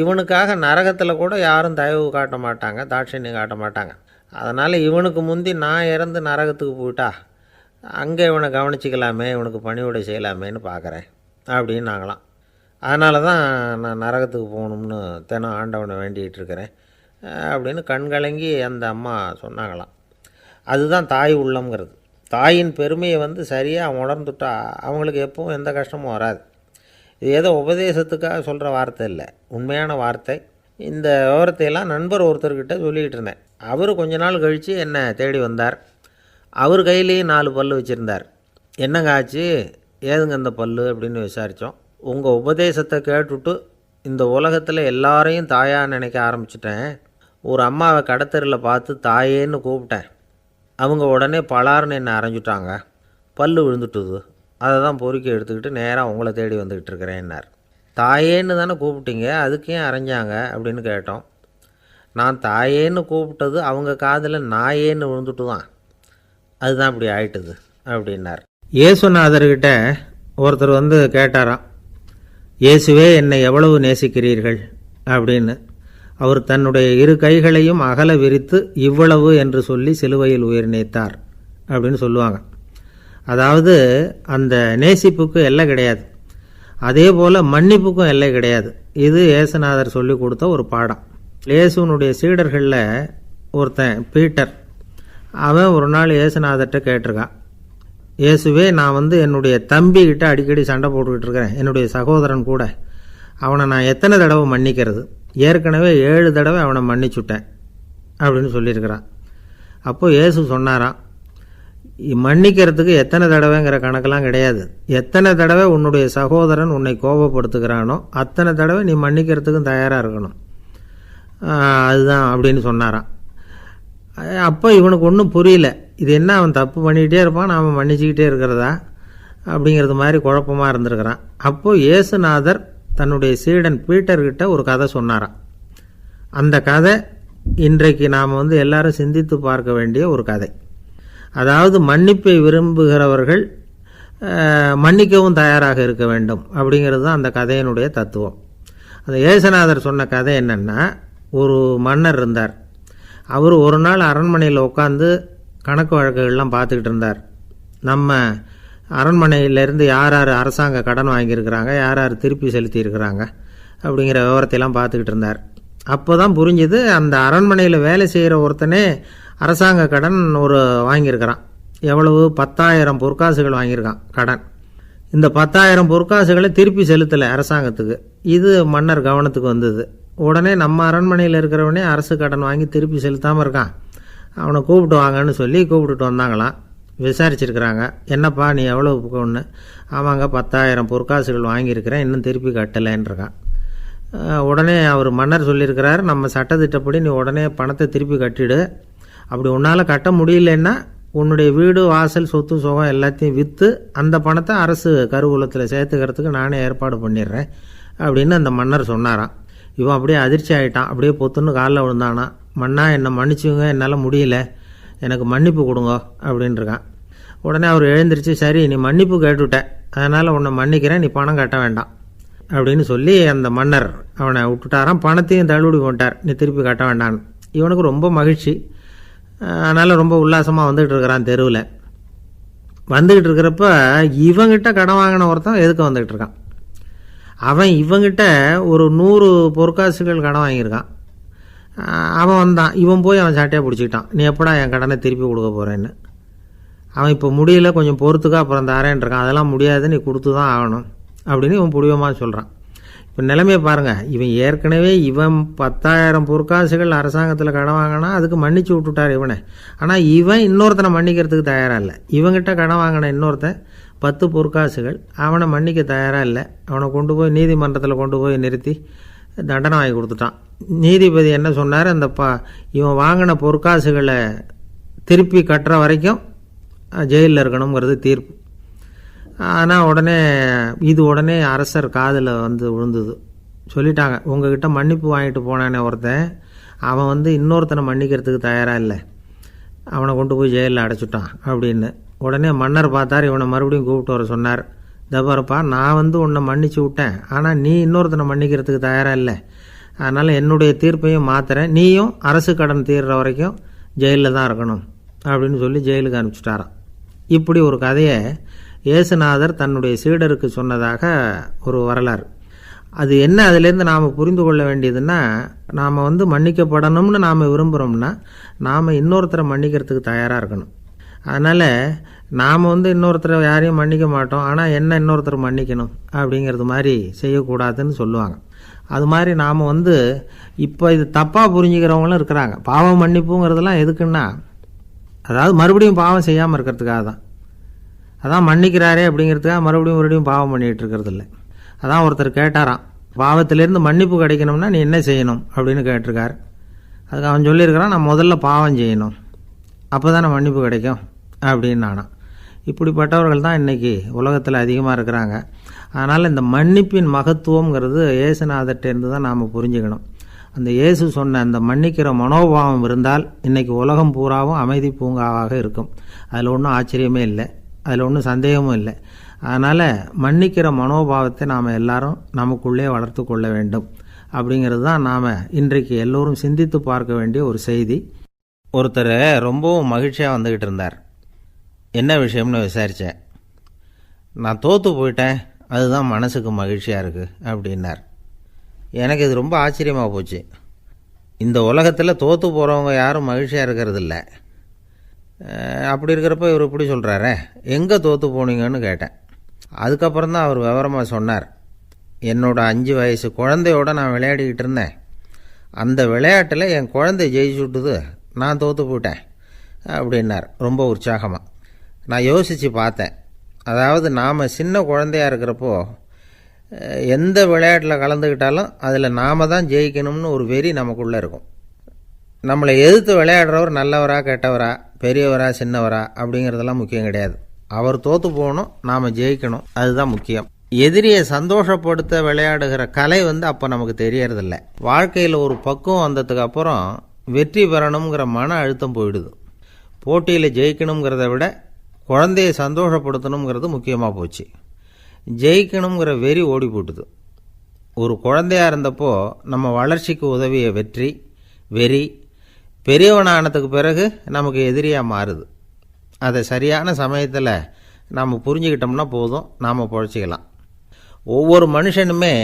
இவனுக்காக நரகத்தில் கூட யாரும் தயவு காட்ட மாட்டாங்க, தாட்சண்யம் காட்ட மாட்டாங்க. அதனால் இவனுக்கு முந்தி நான் இறந்து நரகத்துக்கு போயிட்டா அங்கே இவனை கவனிச்சிக்கலாமே, இவனுக்கு பணிவிடை செய்யலாமேன்னு பார்க்குறேன் அப்படின்னு நாங்களாம். அதனால தான் நான் நரகத்துக்கு போகணும்னு தினம் ஆண்டவனை வேண்டிகிட்டு இருக்கிறேன் அப்படின்னு கண்கலங்கி அந்த அம்மா சொன்னாங்களாம். அதுதான் தாய் உள்ளம்ங்கிறது. தாயின் பெருமையை வந்து சரியாக உணர்ந்துட்டா அவங்களுக்கு எப்பவும் எந்த கஷ்டமும் வராது. இது ஏதோ உபதேசத்துக்காக சொல்கிற வார்த்தை இல்லை, உண்மையான வார்த்தை. இந்த விவரத்தையெல்லாம் நண்பர் ஒருத்தர்கிட்ட சொல்லிக்கிட்டு இருந்தேன். அவர் கொஞ்ச நாள் கழித்து என்னை தேடி வந்தார். அவர் கையிலேயும் 4 பல் வச்சுருந்தார். என்னங்க ஆச்சு, ஏதுங்க இந்த பல் அப்படின்னு விசாரித்தோம். உங்கள் உபதேசத்தை கேட்டுவிட்டு இந்த உலகத்தில் எல்லாரையும் தாயாக நினைக்க ஆரம்பிச்சிட்டேன். ஒரு அம்மாவை கடத்தரில் பார்த்து தாயேன்னு கூப்பிட்டேன். அவங்க உடனே பலார்னு என்னை அரைஞ்சிட்டாங்க, பல் விழுந்துட்டுது. அதை தான் பொறுக்கி எடுத்துக்கிட்டு நேராக உங்களை தேடி வந்துக்கிட்டு இருக்கிறேன்னார். தாயேன்னு தானே கூப்பிட்டீங்க, அதுக்கு ஏன் அரைஞ்சாங்க அப்படின்னு கேட்டோம். நான் தாயேன்னு கூப்பிட்டது அவங்க காதில் நாயேன்னு விழுந்துட்டு தான், அதுதான் இப்படி ஆயிட்டுது அப்படின்னார். இயேசுநாதர்கிட்ட ஒருத்தர் வந்து கேட்டாராம், இயேசுவே என்னை எவ்வளவு நேசிக்கிறீர்கள் அப்படின்னு. அவர் தன்னுடைய 2 கைகளையும் அகல விரித்து இவ்வளவு என்று சொல்லி சிலுவையில் உயிர் நீத்தார் அப்படின்னு சொல்லுவாங்க. அதாவது அந்த நேசிப்புக்கு எல்லை கிடையாது, அதே போல் மன்னிப்புக்கும் எல்லை கிடையாது. இது இயேசுநாதர் சொல்லி கொடுத்த ஒரு பாடம். இயேசுனுடைய சீடர்களில் ஒருத்தன் பீட்டர், அவன் ஒரு நாள் இயேசுநாதர்கிட்ட கேட்டிருக்கான், இயேசுவே நான் வந்து என்னுடைய தம்பிக்கிட்ட அடிக்கடி சண்டை போட்டுக்கிட்டு இருக்கிறேன், என்னுடைய சகோதரன் கூட, அவனை நான் எத்தனை தடவை மன்னிக்கிறது? ஏற்கனவே 7 தடவை அவனை மன்னிச்சுட்டேன் அப்படின்னு சொல்லியிருக்கிறான். அப்போது இயேசு சொன்னாராம், மன்னிக்கிறதுக்கு எத்தனை தடவைங்கிற கணக்கெல்லாம் கிடையாது. எத்தனை தடவை உன்னுடைய சகோதரன் உன்னை கோபப்படுத்துகிறானோ அத்தனை தடவை நீ மன்னிக்கிறதுக்கும் தயாராக இருக்கணும், அதுதான் அப்படின்னு சொன்னாராம். அப்போ இவனுக்கு ஒன்றும் புரியல, இது என்ன அவன் தப்பு பண்ணிக்கிட்டே இருப்பான், நாம் மன்னிச்சுக்கிட்டே இருக்கிறதா அப்படிங்கிறது மாதிரி குழப்பமாக இருந்திருக்கிறான். அப்போது இயேசுநாதர் தன்னுடைய சீடன் பீட்டர்கிட்ட ஒரு கதை சொன்னாராம். அந்த கதை இன்றைக்கு நாம் வந்து எல்லாரும் சிந்தித்து பார்க்க வேண்டிய ஒரு கதை. அதாவது மன்னிப்பை விரும்புகிறவர்கள் மன்னிக்கவும் தயாராக இருக்க வேண்டும் அப்படிங்கிறது தான் அந்த கதையினுடைய தத்துவம். அந்த இயேசுநாதர் சொன்ன கதை என்னென்னா, ஒரு மன்னர் இருந்தார். அவர் ஒரு நாள் அரண்மனையில் உட்காந்து கணக்கு வழக்குகள்லாம் பார்த்துக்கிட்டு இருந்தார். நம்ம அரண்மனையிலேருந்து யார் யார் அரசாங்க கடன் வாங்கியிருக்கிறாங்க, யார் யார் திருப்பி செலுத்தியிருக்கிறாங்க அப்படிங்கிற விவரத்தையெல்லாம் பார்த்துக்கிட்டு இருந்தார். அப்போ தான் புரிஞ்சுது, அந்த அரண்மனையில் வேலை செய்கிற ஒருத்தனே அரசாங்க கடன் ஒரு வாங்கியிருக்கிறான். எவ்வளவு? 10,000 பொற்காசுகள் வாங்கியிருக்கான் கடன். இந்த 10,000 பொற்காசுகளை திருப்பி செலுத்தலை அரசாங்கத்துக்கு. இது மன்னர் கவனத்துக்கு வந்தது. உடனே நம்ம அரண்மனையில் இருக்கிறவனே அரசு கடன் வாங்கி திருப்பி செலுத்தாமல் இருக்கான், அவனை கூப்பிட்டு வாங்கன்னு சொல்லி கூப்பிட்டுட்டு வந்தாங்களாம். விசாரிச்சிருக்கிறாங்க, என்னப்பா நீ எவ்வளோ ஒன்று? ஆமாங்க 10,000 பொற்காசுகள் வாங்கியிருக்கிறேன், இன்னும் திருப்பி கட்டலைன்றிருக்கான். உடனே அவர் மன்னர் சொல்லியிருக்கிறார், நம்ம சட்டத்திட்டப்படி நீ உடனே பணத்தை திருப்பி கட்டிடு. அப்படி உன்னால் கட்ட முடியலன்னா உன்னுடைய வீடு வாசல் சொத்து சுகம் எல்லாத்தையும் விற்று அந்த பணத்தை அரசு கருவூலத்தில் சேர்த்துக்கிறதுக்கு நானே ஏற்பாடு பண்ணிடுறேன் அப்படின்னு அந்த மன்னர் சொன்னாராம். இவன் அப்படியே அதிர்ச்சி ஆகிட்டான், அப்படியே பொத்துன்னு காலில் விழுந்தானா. மன்னா என்னை மன்னிச்சுங்க, என்னால் முடியல, எனக்கு மன்னிப்பு கொடுங்க அப்படின்ட்டுருக்கான். உடனே அவர் எழுந்திரிச்சு, சரி நீ மன்னிப்பு கேட்டுவிட்ட, அதனால் உன்னை மன்னிக்கிறேன், நீ பணம் கட்ட வேண்டாம் அப்படின்னு சொல்லி அந்த மன்னர் அவனை விட்டுட்டாராம். பணத்தையும் தள்ளுபடி போட்டார், நீ திருப்பி கட்ட வேண்டான்னு. இவனுக்கு ரொம்ப மகிழ்ச்சி, அதனால் ரொம்ப உல்லாசமாக வந்துக்கிட்டு இருக்கிறான். தெருவில் வந்துக்கிட்டு இருக்கிறப்ப இவங்கிட்ட கடன் வாங்கின ஒருத்தன் எதுக்கு வந்துக்கிட்டு இருக்கான். அவன் இவங்கிட்ட ஒரு 100 பொற்காசுகள் கடன் வாங்கியிருக்கான். அவன் வந்தான், இவன் போய் அவன் சாட்டையாக பிடிச்சிக்கிட்டான், நீ எப்படா என் கடனை திருப்பி கொடுக்க போகிறேன்னு. அவன் இப்போ முடியல, கொஞ்சம் பொறுத்துக்கா, அப்புறம் தரேன் இருக்கான். அதெல்லாம் முடியாது, நீ கொடுத்து தான் ஆகணும் அப்படின்னு இவன் புடிவமாக சொல்கிறான். இப்போ நிலைமையை பாருங்கள், இவன் ஏற்கனவே 10,000 பொற்காசுகள் அரசாங்கத்தில் கடன் வாங்கினா அதுக்கு மன்னிச்சு விட்டுட்டார் இவனை. ஆனால் இவன் இன்னொருத்தனை மன்னிக்கிறதுக்கு தயாராக இல்லை. இவங்கிட்ட கடன் வாங்கின இன்னொருத்தன் 10 பொற்காசுகள், அவனை மன்னிக்க தயாராக இல்லை. அவனை கொண்டு போய் நீதிமன்றத்தில் கொண்டு போய் நிறுத்தி தண்டனை வாங்கி கொடுத்துட்டான். நீதிபதி என்ன சொன்னார், அந்த இவன் வாங்கின பொற்காசுகளை திருப்பி கட்டுற வரைக்கும் ஜெயிலில் இருக்கணுங்கிறது தீர்ப்பு. ஆனால் உடனே அரசர் காதில் வந்து விழுந்தது. சொல்லிட்டாங்க, உங்ககிட்ட மன்னிப்பு வாங்கிட்டு போனானே ஒருத்தன், அவன் இன்னொருத்தனை மன்னிக்கிறதுக்கு தயாராக இல்லை, அவனை கொண்டு போய் ஜெயிலில் அடைச்சிட்டான் அப்படின்னு. உடனே மன்னர் பார்த்தார், இவனை மறுபடியும் கூப்பிட்டு வர சொன்னார். தபாரப்பா, நான் உன்னை மன்னிச்சு விட்டேன், ஆனால் நீ இன்னொருத்தனை மன்னிக்கிறதுக்கு தயாராக இல்லை, அதனால் என்னுடைய தீர்ப்பையும் மாற்றுறேன், நீயும் அரசு கடன் தீர்ற வரைக்கும் ஜெயிலில் தான் இருக்கணும் அப்படின்னு சொல்லி ஜெயிலுக்கு அனுப்பிச்சிட்டாராம். இப்படி ஒரு கதையை இயேசுநாதர் தன்னுடைய சீடருக்கு சொன்னதாக ஒரு வரலாறு. அது என்ன, அதிலேருந்து நாம் புரிந்து கொள்ள வேண்டியதுன்னா, நாம் மன்னிக்கப்படணும்னு நாம் விரும்புகிறோம்னா நாம் இன்னொருத்தரை மன்னிக்கிறதுக்கு தயாராக இருக்கணும். அதனால் நாம் இன்னொருத்தரை யாரையும் மன்னிக்க மாட்டோம், ஆனால் என்ன இன்னொருத்தர் மன்னிக்கணும் அப்படிங்கிறது மாதிரி செய்யக்கூடாதுன்னு சொல்லுவாங்க. அது மாதிரி நாம் இப்போ இது தப்பாக புரிஞ்சுக்கிறவங்களும் இருக்கிறாங்க. பாவம் மன்னிப்புங்கிறதுலாம் எதுக்குன்னா, அதாவது மறுபடியும் பாவம் செய்யாமல் இருக்கிறதுக்காக தான். அதான் மன்னிக்கிறாரே அப்படிங்கிறதுக்காக மறுபடியும் பாவம் பண்ணிகிட்டு இருக்கிறது இல்லை. அதான் ஒருத்தர் கேட்டாராம், பாவத்திலேருந்து மன்னிப்பு கிடைக்கணும்னா நீ என்ன செய்யணும் அப்படின்னு கேட்டிருக்கார். அதுக்கு அவன் சொல்லியிருக்கிறான், நான் முதல்ல பாவம் செய்யணும், அப்போ தானே மன்னிப்பு கிடைக்கும் அப்படின்னு நானாம். இப்படிப்பட்டவர்கள் தான் இன்றைக்கி உலகத்தில் அதிகமாக இருக்கிறாங்க. அதனால் இந்த மன்னிப்பின் மகத்துவங்கிறது இயேசுநாதர்கிட்டேருந்து தான் நாம் புரிஞ்சுக்கணும். அந்த இயேசு சொன்ன அந்த மன்னிக்கிற மனோபாவம் இருந்தால் இன்றைக்கி உலகம் பூராவும் அமைதி பூங்காவாக இருக்கும். அதில் ஒன்றும் ஆச்சரியமே இல்லை, அதில் ஒன்றும் சந்தேகமும் இல்லை. அதனால் மன்னிக்கிற மனோபாவத்தை நாம் எல்லாரும் நமக்குள்ளே வளர்த்து கொள்ள வேண்டும் அப்படிங்கிறது தான் நாம் இன்றைக்கு எல்லோரும் சிந்தித்து பார்க்க வேண்டிய ஒரு செய்தி. ஒருத்தர் ரொம்பவும் மகிழ்ச்சியாக வந்துக்கிட்டு இருந்தார். என்ன விஷயம்னு விசாரித்தேன். நான் தோற்று போயிட்டேன், அதுதான் மனசுக்கு மகிழ்ச்சியாக இருக்குது அப்படின்னார். எனக்கு இது ரொம்ப ஆச்சரியமாக போச்சு. இந்த உலகத்தில் தோற்று போகிறவங்க யாரும் மகிழ்ச்சியாக இருக்கிறதில்ல. அப்படி இருக்கிறப்ப இவர் இப்படி சொல்கிறாரே, எங்கே தோற்று போனீங்கன்னு கேட்டேன். அதுக்கப்புறம் தான் அவர் விவரமாக சொன்னார். என்னோட 5 வயசு குழந்தையோடு நான் விளையாடிக்கிட்டு இருந்தேன். அந்த விளையாட்டில் என் குழந்தை ஜெயிச்சு விட்டுது, நான் தோற்று போயிட்டேன் அப்படின்னார் ரொம்ப உற்சாகமாக. நான் யோசித்து பார்த்தேன். அதாவது நாம் சின்ன குழந்தையாக இருக்கிறப்போ எந்த விளையாட்டில் கலந்துக்கிட்டாலும் அதில் நாம் தான் ஜெயிக்கணும்னு ஒரு வெறி நமக்குள்ளே இருக்கும். நம்மளை எதிர்த்து விளையாடுறவர் நல்லவரா கெட்டவரா, பெரியவரா சின்னவரா அப்படிங்கிறதெல்லாம் முக்கியம் கிடையாது. அவர் தோற்று போகணும், நாம் ஜெயிக்கணும், அதுதான் முக்கியம். எதிரியை சந்தோஷப்படுத்த விளையாடுகிற கலை அப்போ நமக்கு தெரியறதில்ல. வாழ்க்கையில் ஒரு பக்குவம் வந்ததுக்கு அப்புறம் வெற்றி பெறணுங்கிற மன அழுத்தம் போயிடுது. போட்டியில் ஜெயிக்கணுங்கிறத விட குழந்தையை சந்தோஷப்படுத்தணுங்கிறது முக்கியமாக போச்சு. ஜெயிக்கணுங்கிற வெறி ஓடி போட்டுது. ஒரு குழந்தையாக இருந்தப்போ நம்ம வளர்ச்சிக்கு உதவிய வெறி பெரியவனானதுக்கு பிறகு நமக்கு எதிரியாக மாறுது. அதை சரியான சமயத்தில் நாம் புரிஞ்சுக்கிட்டோம்னா போதும், நாம் பொழைச்சிக்கலாம். ஒவ்வொரு மனுஷனுமே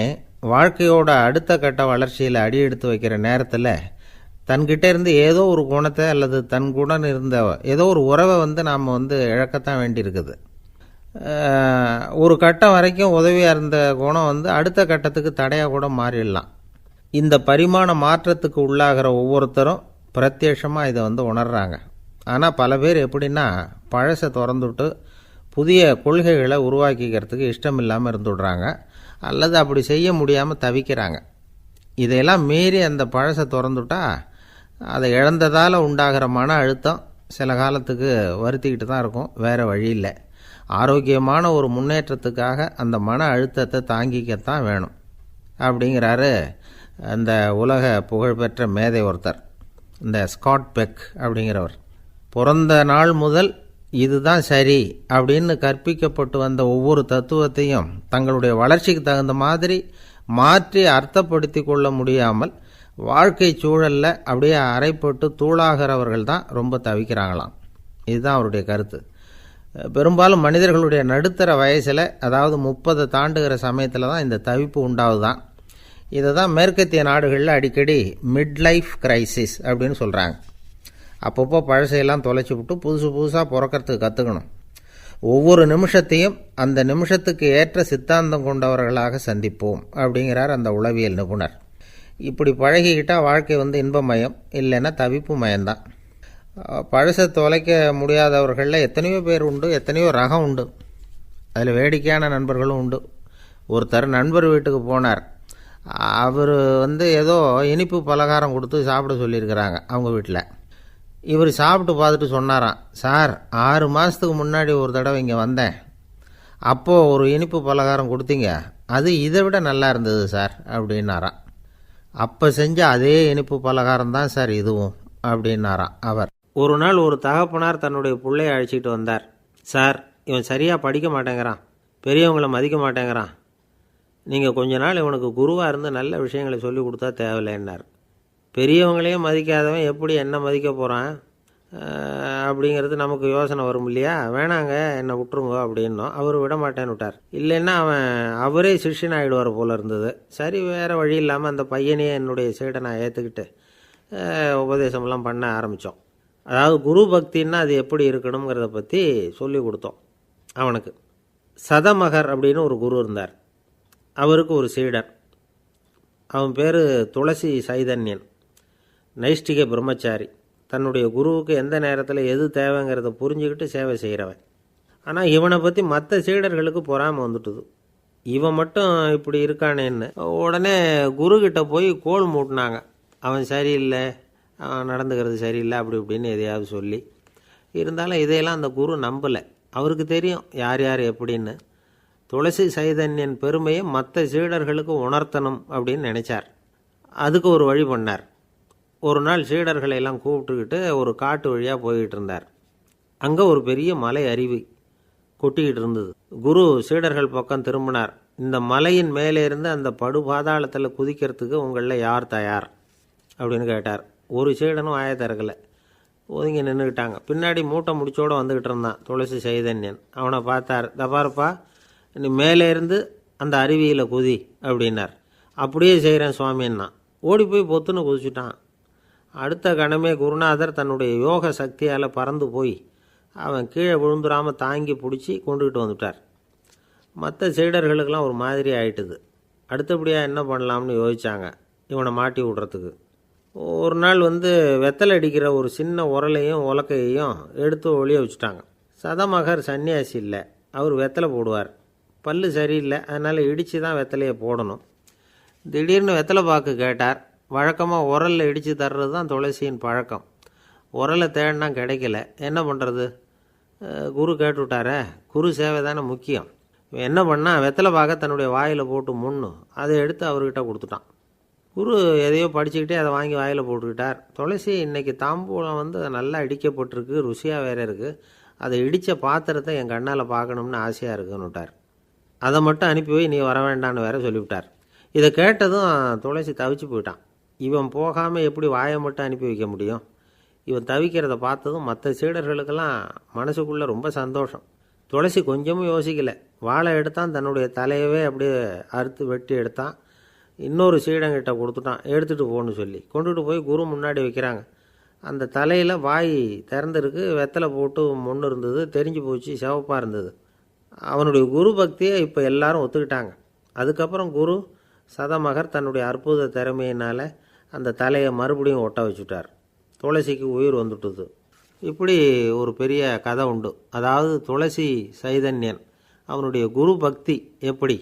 வாழ்க்கையோட அடுத்த கட்ட வளர்ச்சியில் அடி எடுத்து வைக்கிற நேரத்தில் தன்கிட்ட இருந்து ஏதோ ஒரு குணத்தை அல்லது தன் குணம் இருந்த ஏதோ ஒரு உறவை நாம் இழக்கத்தான் வேண்டியிருக்குது. ஒரு கட்டம் வரைக்கும் உதவியாக இருந்த குணம் அடுத்த கட்டத்துக்கு தடையாக கூட மாறிடலாம். இந்த பரிமாண மாற்றத்துக்கு உள்ளாகிற ஒவ்வொருத்தரும் பிரத்யட்சமாக இதை உணர்றாங்க. ஆனால் பல பேர் எப்படின்னா, பழசை திறந்துவிட்டு புதிய கொள்கைகளை உருவாக்கிக்கிறதுக்கு இஷ்டம் இல்லாமல் இருந்துடுறாங்க, அல்லது அப்படி செய்ய முடியாமல் தவிக்கிறாங்க. இதையெல்லாம் மீறி அந்த பழசை திறந்துட்டா அதை இழந்ததால் உண்டாகிற மன அழுத்தம் சில காலத்துக்கு வருத்திக்கிட்டு தான் இருக்கும், வேறு வழி இல்லை. ஆரோக்கியமான ஒரு முன்னேற்றத்துக்காக அந்த மன அழுத்தத்தை தாங்கிக்கத்தான் வேணும் அப்படிங்கிறாரு அந்த உலக புகழ்பெற்ற மேதை ஒருத்தர், இந்த ஸ்காட் பெக் அப்படிங்கிறவர். பிறந்த நாள் முதல் இதுதான் சரி அப்படின்னு கற்பிக்கப்பட்டு வந்த ஒவ்வொரு தத்துவத்தையும் தங்களுடைய வளர்ச்சிக்கு தகுந்த மாதிரி மாற்றி அர்த்தப்படுத்தி கொள்ள முடியாமல் வாழ்க்கை சூழலில் அப்படியே அரைப்பட்டு தூளாகிறவர்கள் தான் ரொம்ப தவிக்கிறாங்களாம். இதுதான் அவருடைய கருத்து. பெரும்பாலும் மனிதர்களுடைய நடுத்தர வயசில், அதாவது 30 தாண்டுகிற சமயத்தில் தான் இந்த தவிப்பு உண்டாகுதான். இதை தான் மேற்கத்திய நாடுகளில் அடிக்கடி மிட் லைஃப் கிரைசிஸ் அப்படின்னு சொல்கிறாங்க. அப்பப்போ பழசையெல்லாம் தொலைச்சி விட்டு புதுசாக பிறக்கிறதுக்கு கற்றுக்கணும். ஒவ்வொரு நிமிஷத்தையும் அந்த நிமிஷத்துக்கு ஏற்ற சித்தாந்தம் கொண்டவர்களாக சந்திப்போம் அப்படிங்கிறார் அந்த உளவியல் நிபுணர். இப்படி பழகிக்கிட்டால் வாழ்க்கை இன்பமயம், இல்லைன்னா தவிப்பு மயம்தான். பழசை தொலைக்க முடியாதவர்களில் எத்தனையோ பேர் உண்டு, எத்தனையோ ரகம் உண்டு. அதில் வேடிக்கையான நண்பர்களும் உண்டு. ஒருத்தர் நண்பர் வீட்டுக்கு போனார். அவர் ஏதோ இனிப்பு பலகாரம் கொடுத்து சாப்பிட சொல்லியிருக்கிறாங்க அவங்க வீட்டில். இவர் சாப்பிட்டு பார்த்துட்டு சொன்னாராம், சார் 6 மாதத்துக்கு முன்னாடி ஒரு தடவை இங்கே வந்தேன், அப்போது ஒரு இனிப்பு பலகாரம் கொடுத்தீங்க, அது இதை விட நல்லா இருந்தது சார் அப்படின்னாராம். அப்போ செஞ்ச அதே இனிப்பு பலகாரம் தான் சார் இதுவும் அப்படின்னாராம் அவர். ஒரு நாள் ஒரு தகப்பனார் தன்னுடைய பிள்ளையை அழைச்சிக்கிட்டு வந்தார். சார், இவன் சரியாக படிக்க மாட்டேங்கிறான், பெரியவங்களை மதிக்க மாட்டேங்கிறான், நீங்கள் கொஞ்ச நாள் இவனுக்கு குருவாக இருந்து நல்ல விஷயங்களை சொல்லி கொடுத்தா தேவையில்லைன்னார். பெரியவங்களையும் மதிக்காதவன் எப்படி என்ன மதிக்க போகிறான் அப்படிங்கிறது நமக்கு யோசனை வரும் இல்லையா? வேணாங்க, என்னை விட்டுருங்க அப்படின்னோம். அவர் விட மாட்டேன்னு விட்டார். இல்லைன்னா அவரே சிஷ்யன் ஆகிடுவார் போல இருந்தது. சரி, வேறு வழி இல்லாமல் அந்த பையனையே என்னுடைய சீடை நான் ஏற்றுக்கிட்டு உபதேசமெல்லாம் பண்ண ஆரம்பித்தோம். அதாவது குரு பக்தின்னா அது எப்படி இருக்கணுங்கிறத பற்றி சொல்லி கொடுத்தோம் அவனுக்கு. சதமகர் அப்படின்னு ஒரு குரு இருந்தார். அவருக்கு ஒரு சீடர். அவன் பேர் துளசி சைதன்யன், நைஷ்டிக பிரம்மச்சாரி. தன்னுடைய குருவுக்கு எந்த நேரத்தில் எது தேவைங்கிறத புரிஞ்சுக்கிட்டு சேவை செய்கிறவன். ஆனால் இவனை பற்றி மற்ற சீடர்களுக்கு பொறாமை வந்துட்டுது. இவன் மட்டும் இப்படி இருக்கானேன்னு உடனே குருக்கிட்ட போய் கோல் மூட்டினாங்க. அவன் சரியில்லை, அவன் நடந்துக்கிறது சரியில்லை, அப்படி இப்படின்னு எதையாவது சொல்லி. இருந்தாலும் இதையெல்லாம் அந்த குரு நம்பலை. அவருக்கு தெரியும் யார் யார் எப்படின்னு. துளசி சைதன்யன் பெருமையை மற்ற சீடர்களுக்கு உணர்த்தணும் அப்படின்னு நினச்சார். அதுக்கு ஒரு வழி பண்ணார். ஒரு நாள் சீடர்களை எல்லாம் கூப்பிட்டுக்கிட்டு ஒரு காட்டு வழியாக போய்கிட்டு இருந்தார். அங்கே ஒரு பெரிய மலை அருவி கொட்டிக்கிட்டு இருந்தது. குரு சீடர்கள் பக்கம் திரும்பினார். இந்த மலையின் மேலே இருந்து அந்த படுபாதாளத்தில் குதிக்கிறதுக்கு உங்களில் யார் தயார் அப்படின்னு கேட்டார். ஒரு சீடனும் ஆய திறக்கலை, ஒதுங்கி நின்றுக்கிட்டாங்க. பின்னாடி மூட்டை முடிச்சோடு வந்துக்கிட்டு இருந்தான் துளசி சைதன்யன். அவனை பார்த்தார். தப்பாருப்பா, நீ மேலே இருந்து அந்த அருவியில் குதி அப்படின்னார். அப்படியே செய்கிறேன் சுவாமின்னா ஓடி போய் பொத்துன்னு குதிச்சுட்டான். அடுத்த கணமே குருநாதர் தன்னுடைய யோக சக்தியால் பறந்து போய் அவன் கீழே விழுந்துடாமல் தாங்கி பிடிச்சி கொண்டுக்கிட்டு வந்துட்டார். மற்ற சீடர்களுக்கெல்லாம் ஒரு மாதிரி ஆயிட்டுது. அடுத்தபடியாக என்ன பண்ணலாம்னு யோசித்தாங்க இவனை மாட்டி விடுறதுக்கு. ஒரு நாள் வெத்தலை அடிக்கிற ஒரு சின்ன உரலையும் உலக்கையையும் எடுத்து ஒளிய வச்சுட்டாங்க. சதமகர் சன்னியாசி இல்லை, அவர் வெத்தலை போடுவார். பல்லு சரியில்லை, அதனால் இடித்து தான் வெத்தலையை போடணும். திடீர்னு வெத்தலை பாக்கு கேட்டார். வழக்கமாக உரலில் இடித்து தர்றது தான் துளசியின் பழக்கம். உரலை தேடினா கிடைக்கல, என்ன பண்ணுறது? குரு கேட்டுவிட்டாரே, குரு சேவை தானே முக்கியம். என்ன பண்ணால் வெத்தலை பாக்க தன்னுடைய வாயில் போட்டு முன்னு அதை எடுத்து அவர்கிட்ட கொடுத்துட்டான். குரு எதையோ படிச்சுக்கிட்டே அதை வாங்கி வாயில் போட்டுக்கிட்டார். துளசி இன்றைக்கி தாம்பூலம் நல்லா இடிக்கப்பட்டிருக்கு, ருசியாக வேறு இருக்குது, அதை இடித்த பாத்திரத்தை என் கண்ணால் பார்க்கணும்னு ஆசையாக இருக்குன்னுட்டார். அதை மட்டும் அனுப்பி போய் நீ வர வேண்டான்னு வேற சொல்லிவிட்டார். இதை கேட்டதும் துளசி தவிச்சு போயிட்டான். இவன் போகாமல் எப்படி வாயை மட்டும் அனுப்பி வைக்க முடியும்? இவன் தவிக்கிறத பார்த்ததும் மற்ற சீடர்களுக்கெல்லாம் மனசுக்குள்ளே ரொம்ப சந்தோஷம். துளசி கொஞ்சமும் யோசிக்கலை. வாழை எடுத்தான், தன்னுடைய தலையவே அப்படியே அறுத்து வெட்டி எடுத்தான். இன்னொரு சீடங்கிட்ட கொடுத்துட்டான், எடுத்துகிட்டு போன்னு சொல்லி. கொண்டுகிட்டு போய் குரு முன்னாடி வைக்கிறாங்க. அந்த தலையில் வாய் திறந்துருக்கு, வெத்தலை போட்டு முன்னு இருந்தது, தெரிஞ்சு போச்சு, சிவப்பாக இருந்தது. அவனுடைய குரு பக்தியை இப்போ எல்லாரும் ஒத்துக்கிட்டாங்க. அதுக்கப்புறம் குரு சதமகர் தன்னுடைய அற்புத திறமையினால் அந்த தலையை மறுபடியும் ஒட்ட வச்சுட்டார். துளசிக்கு உயிர் வந்துட்டுது. இப்படி ஒரு பெரிய கதை உண்டு. அதாவது துளசி சைதன்யன் அவனுடைய குரு பக்தி எப்படி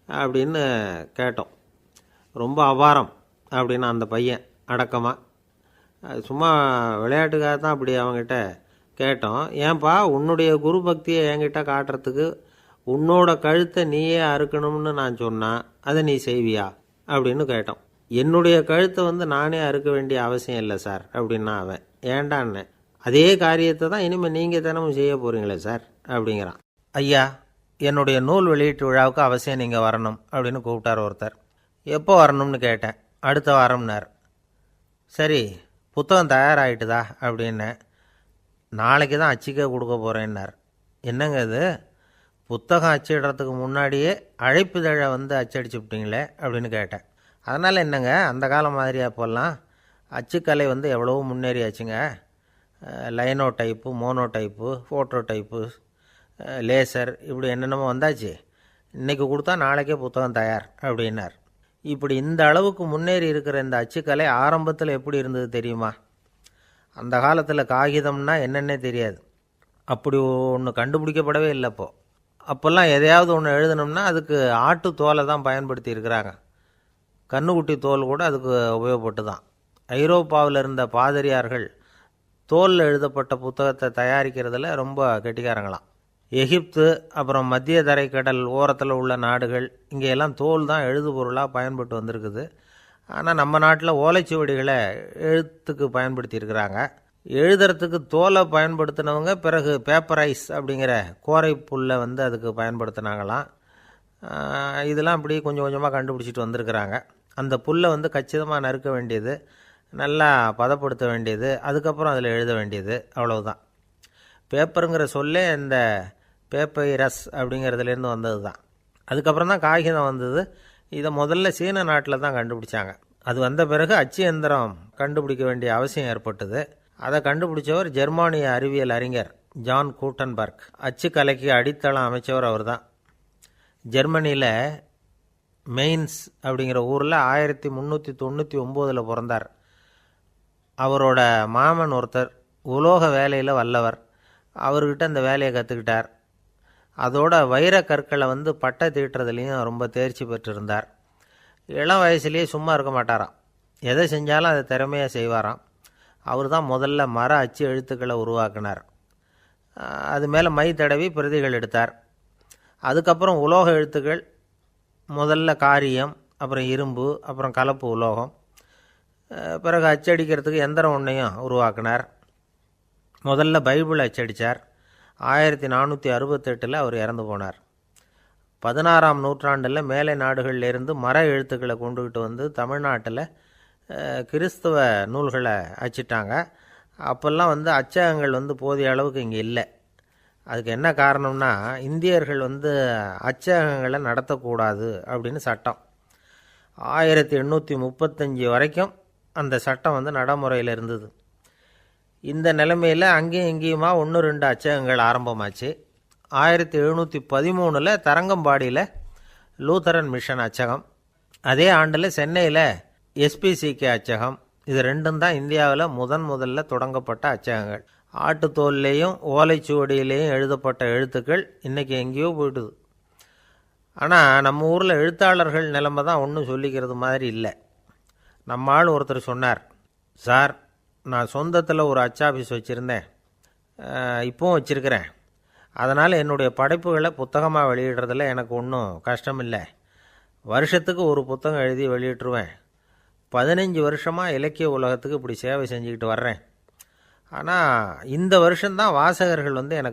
அப்படின்னு கேட்டோம். ரொம்ப அபாரம் அப்படின்னு அந்த பையன் அடக்கமாக சும்மா விளையாட்டுக்காக தான் அப்படி அவங்ககிட்ட கேட்டோம். ஏன்பா உன்னுடைய குரு பக்தியை என்கிட்ட காட்டுறதுக்கு உன்னோட கழுத்தை நீயே அறுக்கணும்னு நான் சொன்னால் அதை நீ செய்வியா அப்படின்னு கேட்டோம். என்னுடைய கழுத்தை நானே அறுக்க வேண்டிய அவசியம் இல்லை சார் அப்படின்னா அவன். ஏண்டான்னு, அதே காரியத்தை தான் இனிமேல் நீங்கள் தினமும் செய்ய போகிறீங்களே சார் அப்படிங்கிறான். ஐயா, என்னுடைய நூல் வெளியீட்டு விழாவுக்கு அவசியம் நீங்கள் வரணும் அப்படின்னு கூப்பிட்டார் ஒருத்தர். எப்போ வரணும்னு கேட்டேன். அடுத்த வாரம்னார். சரி, புத்தகம் தயாராகிட்டுதா அப்படின்னு. நாளைக்கு தான் அச்சிக்க கொடுக்க போகிறேன்னார். என்னங்க இது, புத்தகம் அச்சிடுறதுக்கு முன்னாடியே அழைப்புதழை அச்சடிச்சு விட்டீங்களே அப்படின்னு கேட்டேன். அதனால் என்னங்க, அந்த காலம் மாதிரியா போடலாம், அச்சுக்கலை எவ்வளவோ முன்னேறியாச்சுங்க. Linotype, monotype, phototype, laser, இப்படி என்னென்னமோ வந்தாச்சு. இன்றைக்கி கொடுத்தா நாளைக்கே புத்தகம் தயார் அப்படின்னார். இப்படி இந்த அளவுக்கு முன்னேறி இருக்கிற இந்த அச்சுக்கலை ஆரம்பத்தில் எப்படி இருந்தது தெரியுமா? அந்த காலத்தில் காகிதம்னா என்னென்னே தெரியாது. அப்படி ஒன்று கண்டுபிடிக்கப்படவே இல்லை. அப்போல்லாம் எதையாவது ஒன்று எழுதணும்னா அதுக்கு ஆட்டு தோலை தான் பயன்படுத்தி இருக்கிறாங்க. கண்ணுக்குட்டி தோல் கூட அதுக்கு உபயோகப்பட்டு தான். ஐரோப்பாவில் இருந்த பாதிரியார்கள் தோலில் எழுதப்பட்ட புத்தகத்தை தயாரிக்கிறதுல ரொம்ப கெட்டிக்காரங்களாம். எகிப்து, அப்புறம் மத்திய தரைக்கடல் ஓரத்தில் உள்ள நாடுகள், இங்கெல்லாம் தோல் தான் எழுதுபொருளாக பயன்பட்டு வந்திருக்குது. ஆனால் நம்ம நாட்டில் ஓலைச்சுவடிகளை எழுத்துக்கு பயன்படுத்தியிருக்கிறாங்க. எழுதுறதுக்கு தோலை பயன்படுத்தினவங்க பிறகு பேப்பரைஸ் அப்படிங்கிற கோரை புல்லை அதுக்கு பயன்படுத்தினாங்களாம். இதெல்லாம் அப்படி கொஞ்சம் கொஞ்சமாக கண்டுபிடிச்சிட்டு வந்திருக்கிறாங்க. அந்த புல்லை கச்சிதமாக நறுக்க வேண்டியது, நல்லா பதப்படுத்த வேண்டியது, அதுக்கப்புறம் அதில் எழுத வேண்டியது, அவ்வளவுதான். பேப்பருங்கிற சொல்லே இந்த பேப்பைரஸ் அப்படிங்கிறதுலேருந்து வந்தது தான். அதுக்கப்புறம் தான் காகிதம் வந்தது. இதை முதல்ல சீன நாட்டில் தான் கண்டுபிடிச்சாங்க. அது வந்த பிறகு அச்சு எந்திரம் கண்டுபிடிக்க வேண்டிய அவசியம் ஏற்பட்டது. அதை கண்டுபிடிச்சவர் ஜெர்மானிய அறிவியல் அறிஞர் ஜான் கூட்டன்பர்க். அச்சுக்கலைக்கு அடித்தளம் அமைச்சவர் அவர் தான். ஜெர்மனியில் மெயின்ஸ் அப்படிங்கிற ஊரில் 1399 பிறந்தார். அவரோட மாமன் ஒருத்தர் உலோக வேலையில் வல்லவர். அவர்கிட்ட அந்த வேலையை கற்றுக்கிட்டார். அதோட வைர கற்களை பட்டை தீட்டுறதுலேயும் ரொம்ப தேர்ச்சி பெற்றிருந்தார். இளம் வயசுலேயே சும்மா இருக்க மாட்டாராம். எதை செஞ்சாலும் அதை திறமையாக செய்வாராம். அவர் தான் முதல்ல மர அச்சு எழுத்துக்களை உருவாக்கினார். அது மேலே மை தடவி பிரதிகள் எடுத்தார். அதுக்கப்புறம் உலோக எழுத்துக்கள், முதல்ல காரியம், அப்புறம் இரும்பு, அப்புறம் கலப்பு உலோகம், பிறகு அச்சடிக்கிறதுக்கு எந்திரம் ஒன்றையும் உருவாக்கினார். முதல்ல பைபிள் அச்சடித்தார். 1468 அவர் இறந்து போனார். 16ஆம் நூற்றாண்டில் மேலை நாடுகளிலிருந்து மர எழுத்துக்களை கொண்டுகிட்டு தமிழ்நாட்டில் கிறிஸ்தவ நூல்களை அச்சிட்டாங்க. அப்போல்லாம் அச்சகங்கள் போதிய அளவுக்கு இங்கே இல்லை. அதுக்கு என்ன காரணம்னா, இந்தியர்கள் அச்சகங்களை நடத்தக்கூடாது அப்படின்னு சட்டம். 1835 வரைக்கும் அந்த சட்டம் நடைமுறையில் இருந்தது. இந்த நிலைமையில் அங்கேயும் இங்கேயுமா 1-2 அச்சகங்கள் ஆரம்பமாச்சு. 1713 தரங்கம்பாடியில் லூத்தரன் மிஷன் அச்சகம், அதே ஆண்டில் சென்னையில் SPCK அச்சகம். இது ரெண்டும் தான் இந்தியாவில் முதல்ல தொடங்கப்பட்ட அச்சகங்கள். ஆட்டுத்தோல்லையும் ஓலைச்சுவடியிலையும் எழுதப்பட்ட எழுத்துக்கள் இன்றைக்கி எங்கேயோ போயிட்டுது. ஆனால் நம்ம ஊரில் எழுத்தாளர்கள் நிலைமை தான் ஒன்றும் சொல்லிக்கிறது மாதிரி இல்லை. நம்ம ஆள் ஒருத்தர் சொன்னார், சார், நான் சொந்தத்தில் ஒரு அச்சாபீஸ் வச்சுருந்தேன், இப்போவும் வச்சுருக்கிறேன். அதனால் என்னுடைய படைப்புகளை புத்தகமாக வெளியிடுறதில் எனக்கு ஒன்றும் கஷ்டம் இல்லை. வருஷத்துக்கு ஒரு புத்தகம் எழுதி வெளியிட்டுருவேன். 15 வருஷமாக இலக்கிய உலகத்துக்கு இப்படி சேவை செஞ்சுக்கிட்டு வர்றேன். ஆனால் இந்த வருஷம்தான் வாசகர்கள் எனக்கு